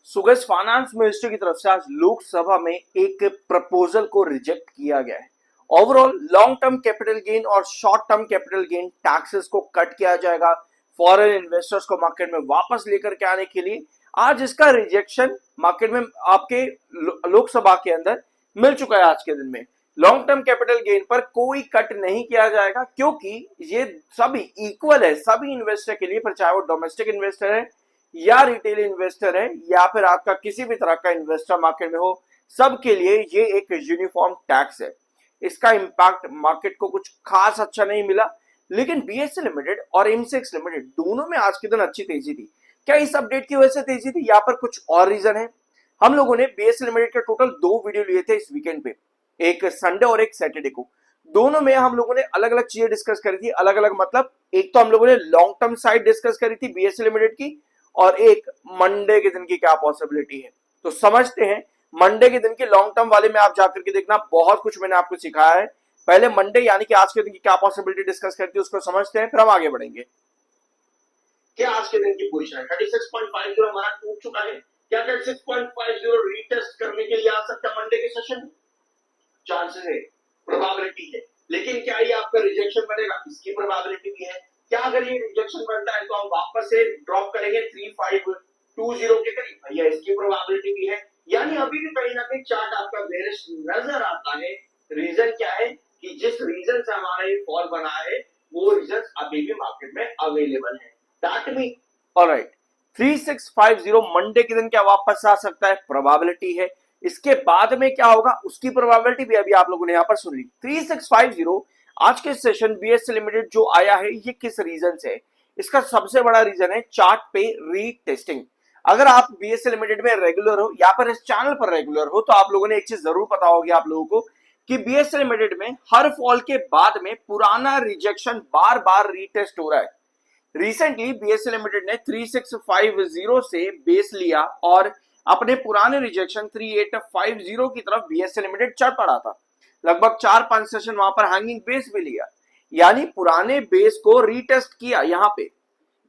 सुगेश finance ministry की तरफ से आज लोकसभा में एक प्रपोजल को रिजेक्ट किया गया है। Overall long term capital gain और short term capital gain taxes को कट किया जाएगा फॉरेन इन्वेस्टर्स को मार्केट में वापस लेकर के आने के लिए। आज इसका रिजेक्शन मार्केट में आपके लोकसभा के अंदर मिल चुका है। आज के दिन में लॉन्ग टर्म कैपिटल गेन पर कोई कट नहीं किया जाएगा क्योंकि ये सभी इक्वल है सभी इन्वेस्टर के लिए, पर चाहे वो डोमेस्टिक इन्वेस्टर है या रिटेल इन्वेस्टर है या फिर आपका किसी भी तरह का इन्वेस्टर मार्केट में हो, सबके लिए ये एक यूनिफॉर्म टैक्स है। इसका इंपैक्ट मार्केट को कुछ खास अच्छा नहीं मिला, लेकिन बीएसई लिमिटेड और एमसीएक्स लिमिटेड दोनों में आज के दिन अच्छी तेजी थी। क्या इस अपडेट की वजह से तेजी थी या पर कुछ और रीजन है? हम लोगों ने बीएसई लिमिटेड के टोटल 2 वीडियो लिए थे इस वीकेंड पे, एक संडे और एक सैटरडे को। दोनों में हम लोगों ने अलग अलग चीजें डिस्कस करी थी। अलग अलग मतलब एक तो हम लोगों ने लॉन्ग टर्म साइड डिस्कस करी थी बीएसई लिमिटेड की, और एक मंडे के दिन की क्या पॉसिबिलिटी है। तो समझते हैं मंडे के दिन की लॉन्ग टर्म वाले में आप जाकर के देखना, बहुत कुछ मैंने आपको सिखाया है। पहले मंडे यानी कि आज के दिन की क्या पॉसिबिलिटी डिस्कस करती है उसको समझते हैं, फिर हम आगे बढ़ेंगे। क्या आज के दिन की पोजीशन है 36.50 हमारा टूट चुका है। क्या 36.50 रीटेस्ट करने के लिए आ सकता है मंडे के सेशन में? चांसेस है, प्रोबेबिलिटी है, लेकिन क्या ये आपका रिजेक्शन बनेगा? इसकी प्रोबेबिलिटी भी है। क्या अगर ये रिजेक्शन बनता है तो हम वापस से ड्रॉप करेंगे 3520 के करीब? भैया इसकी प्रोबेबिलिटी भी है। यानी अभी भी कहीं ना कहीं चार्ट आपका बेरिश नजर आता है। रीजन क्या है कि जिस रीजन से हमारा ये फॉल बना है वो रीजन अभी भी मार्केट में अवेलेबल है। दैट मीन ऑलराइट, 3650 मंडे के दिन क्या वापस आ सकता है? प्रोबेबिलिटी है। इसके बाद में क्या होगा उसकी प्रोबेबिलिटी भी अभी आप लोगों ने यहां पर सुन ली। 3650 आज के सेशन बीएसई लिमिटेड जो आया है ये किस रीजन से है? इसका सबसे बड़ा रीजन है चार्ट पे रीटेस्टिंग। अगर आप बीएसई लिमिटेड में रेगुलर हो या फिर इस चैनल पर रेगुलर हो तो आप लोगों ने एक चीज जरूर पता होगी आप लोगों को कि बीएसई लिमिटेड में हर फॉल के बाद में पुराना रिजेक्शन बार बार रीटेस्ट हो रहा है। रिसेंटली बीएसई लिमिटेड ने 3650 से बेस लिया और अपने पुराने रिजेक्शन 3850 की तरफ बीएसई लिमिटेड चढ़ पड़ा था। लगभग 4-5 सेशन वहां पर हैंगिंग बेस भी लिया, यानी पुराने बेस को रीटेस्ट किया। यहां पे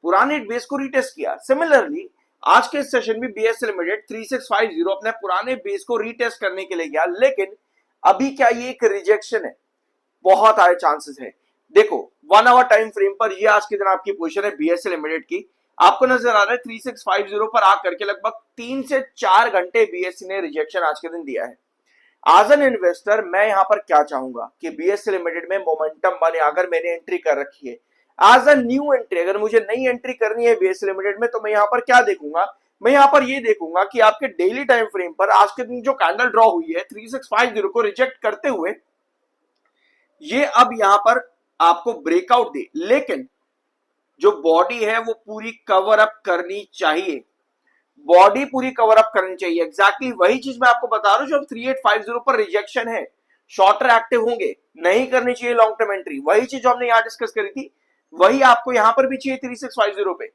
पुराने बेस को रीटेस्ट किया। सिमिलरली आज के सेशन में बीएसई लिमिटेड 3650 अपने पुराने बेस को रीटेस्ट करने के लिए गया, लेकिन अभी क्या ये एक रिजेक्शन है? बहुत हाई चांसेस है। देखो 1 आवर टाइम फ्रेम पर ये आज के दिन आपकी पोजीशन है बीएसई लिमिटेड की। आपको नजर आ रहा है 3650 पर आकर के लगभग 3 से 4 घंटे बीएसई ने रिजेक्शन आज के दिन दिया है। एज एन इन्वेस्टर मैं यहां पर क्या चाहूंगा कि बीएसई लिमिटेड में मोमेंटम बने। अगर मैंने एंट्री कर रखी है एज अ न्यू एंट्री, अगर मुझे नई एंट्री करनी है बीएसई लिमिटेड में, तो मैं यहां पर क्या देखूंगा? मैं यहां पर ये देखूंगा कि आपके डेली टाइम फ्रेम पर आज के दिन जो कैंडल ड्रॉ हुई है 3650 को रिजेक्ट करते हुए, ये अब यहां पर आपको ब्रेकआउट दे, लेकिन जो बॉडी है वो पूरी कवर अप करनी चाहिए। बॉडी पूरी कवर अप करनी चाहिए। एग्जैक्टली वही चीज मैं आपको बता रहा हूं जो 3850 पर रिजेक्शन है। शॉर्टर एक्टिव होंगे, नहीं करनी चाहिए लॉन्ग टर्म एंट्री। वही चीज जो हमने यहां डिस्कस करी थी वही आपको यहां पर भी चाहिए 3650 पे,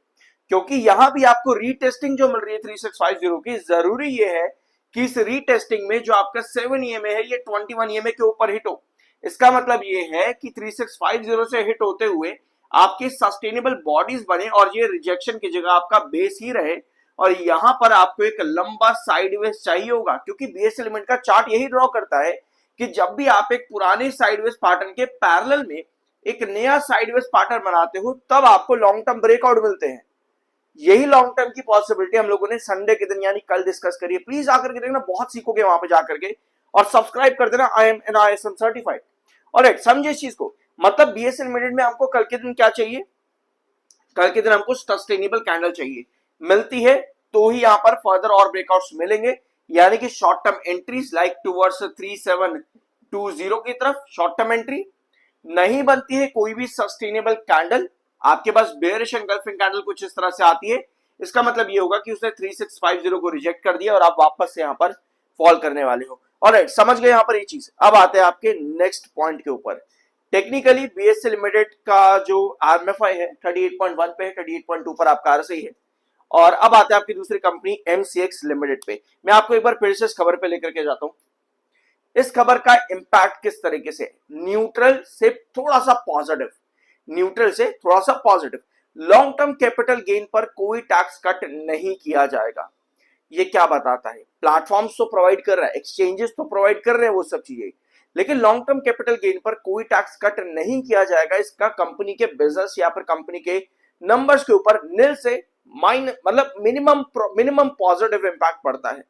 क्योंकि यहां भी आपको रीटेस्टिंग जो मिल रही है 3650 की। जरूरी ये है कि इस रीटेस्टिंग में जो आपका 7 ईएमए है ये 21 ईएमए के ऊपर हिट हो। इसका मतलब ये है कि 3650 से हिट होते हुए आपके सस्टेनेबल बॉडीज बने और ये रिजेक्शन की जगह आपका बेस ही रहे, और यहां पर आपको एक लंबा साइडवेज चाहिए होगा, क्योंकि बीएसई लिमिटेड का चार्ट यही ड्रॉ करता है कि जब भी आप एक पुराने साइडवेज पैटर्न के पैरेलल में एक नया साइडवेज पैटर्न बनाते हो तब आपको लॉन्ग टर्म ब्रेकआउट मिलते हैं। यही लॉन्ग टर्म की पॉसिबिलिटी हम लोगों ने संडे के दिन यानी कल डिस्कस करी है। प्लीज आकर के देखना, बहुत सीखोगे वहां पे जाकर के, और सब्सक्राइब कर देना। I am NISM certified. Alright, समझे इस चीज को। मतलब बीएसई लिमिटेड में हमको कल के दिन क्या चाहिए? कल के दिन हमको सस्टेनेबल कैंडल चाहिए। मिलती है तो ही यहां पर फर्दर और ब्रेकआउट्स मिलेंगे, यानी कि short term entries like towards 3720 की तरफ शॉर्ट टर्म एंट्री। नहीं बनती है कोई भी सस्टेनेबल कैंडल, आपके पास बेयरिश एंगल्फिंग कैंडल कुछ इस तरह से आती है, इसका मतलब ये होगा कि उसने 3650 को रिजेक्ट कर दिया और आप वापस से यहां पर फॉल करने वाले हो। ऑलराइट, समझ गए यहां पर ये चीज। अब आते हैं आपके नेक्स्ट पॉइंट के ऊपर। टेक्निकली बीएसई लिमिटेड का जो आरएमएफआई है 38.1 पे है, 38.2 पर आपका आरएसआई है। और अब आते हैं आपकी दूसरी कंपनी एमसीएक्स लिमिटेड पे। मैं आपको एक बार फिर से इस खबर पे लेकर के जाता हूं। इस खबर का इंपैक्ट किस तरीके से? न्यूट्रल से थोड़ा सा पॉजिटिव, न्यूट्रल से थोड़ा सा positive. Long term capital gain पर कोई टैक्स कट नहीं किया जाएगा। ये क्या बताता है? प्लेटफॉर्म्स तो प्रोवाइड कर रहा है, एक्सचेंजेस तो प्रोवाइड कर रहे हैं वो सब चीजें, लेकिन लॉन्ग टर्म कैपिटल गेन पर कोई टैक्स कट नहीं किया जाएगा। इसका कंपनी के बिजनेस या फिर कंपनी के नंबर्स के ऊपर नील से मतलब मिनिमम पॉजिटिव इंपैक्ट पड़ता है।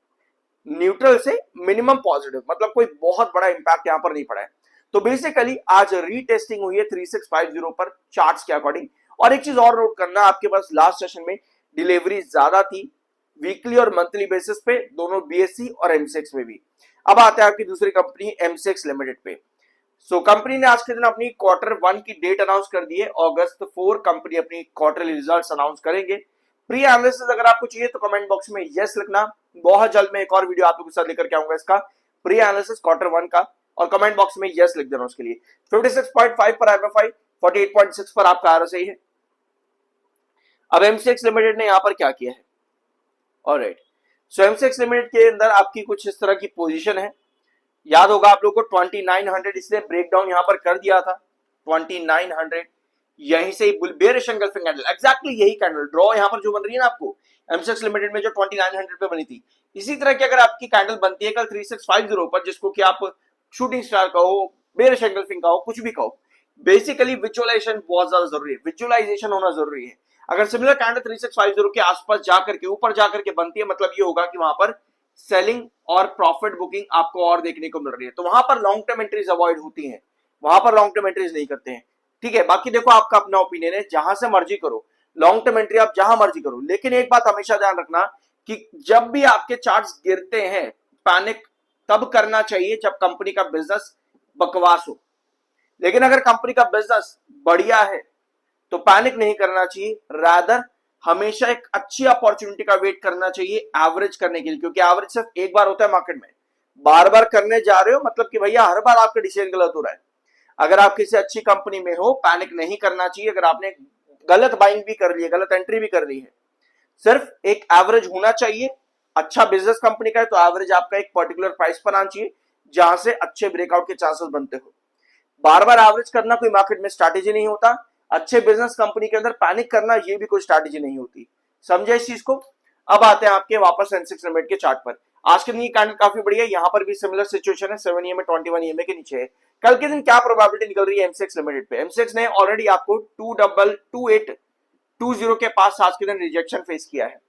न्यूट्रल से मिनिमम पॉजिटिव, मतलब कोई बहुत बड़ा इंपैक्ट यहां पर नहीं पड़ा है। तो बेसिकली आज रीटेस्टिंग हुई है 3650 पर चार्ट्स के अकॉर्डिंग। और एक चीज और नोट करना, आपके पास लास्ट सेशन में डिलीवरी ज्यादा थी वीकली और मंथली बेसिस पे, दोनों बीएससी और एमसेक्स में भी। अब आते हैं आपकी दूसरी कंपनी एमसेक्स लिमिटेड पे। सो कंपनी ने आज के दिन अपनी Q1 की डेट अनाउंस कर दी है। अगस्त 4 कंपनी अपनी क्वार्टरली रिजल्ट्स अनाउंस करेंगे। प्री एनालिसिस अगर आपको चाहिए तो कमेंट बॉक्स में यस लिखना। बहुत जल्द मैं एक और वीडियो आप लोगों के साथ लेकर के आऊंगा इसका प्री एनालिसिस Q1 का, और कमेंट बॉक्स में यस लिख देना उसके लिए। 56.5 पर एमएफआई, 48.6 पर आपका आरएसआई है। अब एमसेक्स लिमिटेड ने यहां पर क्या किया है? ऑलराइट, सो एमसेक्स लिमिटेड के अंदर आपकी कुछ इस तरह की पोजीशन है। याद होगा आप लोग को 2900 इसलिए ब्रेक डाउन यहां पर कर दिया था। 2900 यहीं से ही बेयरिश एंगल्फिंग कैंडल, एग्जैक्टली यही कैंडल ड्रॉ यहां पर जो बन रही है ना आपको एमसेक्स लिमिटेड में, जो 2900 पे बनी थी, इसी तरह की अगर आपकी कैंडल बनती है कल 3650 पर, जिसको कि आप शूटिंग स्टार कहो, बेयरिश एंगल्फिंग कहो, कुछ भी कहो, बेसिकली विजुअलाइजेशन बहुत ज्यादा जरूरी है, विजुअलाइजेशन होना जरूरी है। अगर सिमिलर कैंडल 3650 के आसपास जाकर के ऊपर जाकर के बनती है, मतलब ये होगा कि वहां पर सेलिंग और प्रॉफिट बुकिंग आपको और देखने को मिल रही है, तो वहां पर लॉन्ग टर्म एंट्रीज अवॉइड होती हैं, वहां पर लॉन्ग टर्म एंट्रीज नहीं करते हैं। ठीक है, बाकी देखो आपका अपना ओपिनियन है, जहां से मर्जी करो लॉन्ग टर्म एंट्री, आप जहां मर्जी करो, लेकिन एक बात हमेशा ध्यान रखना कि जब भी आपके चार्ट्स गिरते हैं, पैनिक तब करना चाहिए जब कंपनी का बिजनेस बकवास हो। लेकिन अगर कंपनी का बिजनेस बढ़िया है तो पैनिक नहीं करना चाहिए, रादर हमेशा एक अच्छी अपॉर्चुनिटी का वेट करना चाहिए एवरेज करने के लिए, क्योंकि एवरेज सिर्फ एक बार होता है मार्केट में, बार बार करने जा रहे हो मतलब कि भैया हर बार आपका डिसीजन गलत हो रहा है। अगर आप किसी अच्छी कंपनी में हो, पैनिक नहीं करना चाहिए। अगर आपने गलत बाइंग भी कर ली है, गलत एंट्री भी कर ली है, सिर्फ एक एवरेज होना चाहिए। अच्छा बिजनेस कंपनी का है तो एवरेज आपका एक पर्टिकुलर प्राइस पर आना चाहिए जहां से अच्छे ब्रेकआउट के चांसेस बनते हो। बार बार एवरेज करना कोई मार्केट में स्ट्रैटेजी नहीं होता। अच्छे बिजनेस कंपनी के अंदर पैनिक करना ये भी कोई स्ट्रैटेजी नहीं होती। समझे इस चीज को? अब आते हैं आपके वापस सेंसेक्स लिमिट के चार्ट पर। आज के दिन ये कैंडल काफी बढ़िया है, यहां पर भी सिमिलर सिचुएशन है, 7 EMA 21 EMA के नीचे है। कल के दिन क्या प्रोबेबिलिटी निकल रही है एमसेक्स लिमिटेड पे? एमसेक्स ने ऑलरेडी आपको 2820 के पास आज के दिन रिजेक्शन फेस किया है।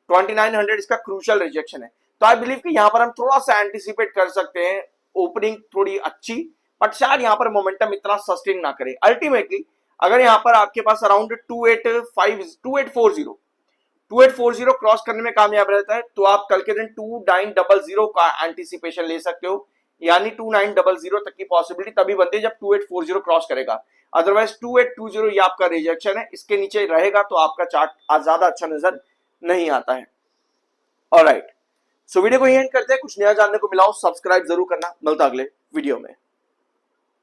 2900 इसका क्रूशियल रिजेक्शन है, तो आई बिलीव कि यहां पर हम थोड़ा सा एंटिसिपेट कर सकते हैं ओपनिंग थोड़ी अच्छी, बट शायद यहां पर मोमेंटम इतना सस्टेन ना करे। अल्टीमेटली अगर यहां पर आपके पास अराउंड 2840 क्रॉस करने में कामयाब रहता है तो आप कल के दिन 2900 का एंटिसिपेशन ले सकते हो, यानी 2900 तक की पॉसिबिलिटी तभी बनती है जब 2840 क्रॉस करेगा। अदरवाइज 2820 ये आपका रिजेक्शन है, इसके नीचे रहेगा तो आपका चार्ट ज्यादा अच्छा नजर नहीं आता है। ऑलराइट, सो वीडियो को एंड करते हैं। कुछ नया जानने को मिला हो सब्सक्राइब जरूर करना। मिलता अगले वीडियो में।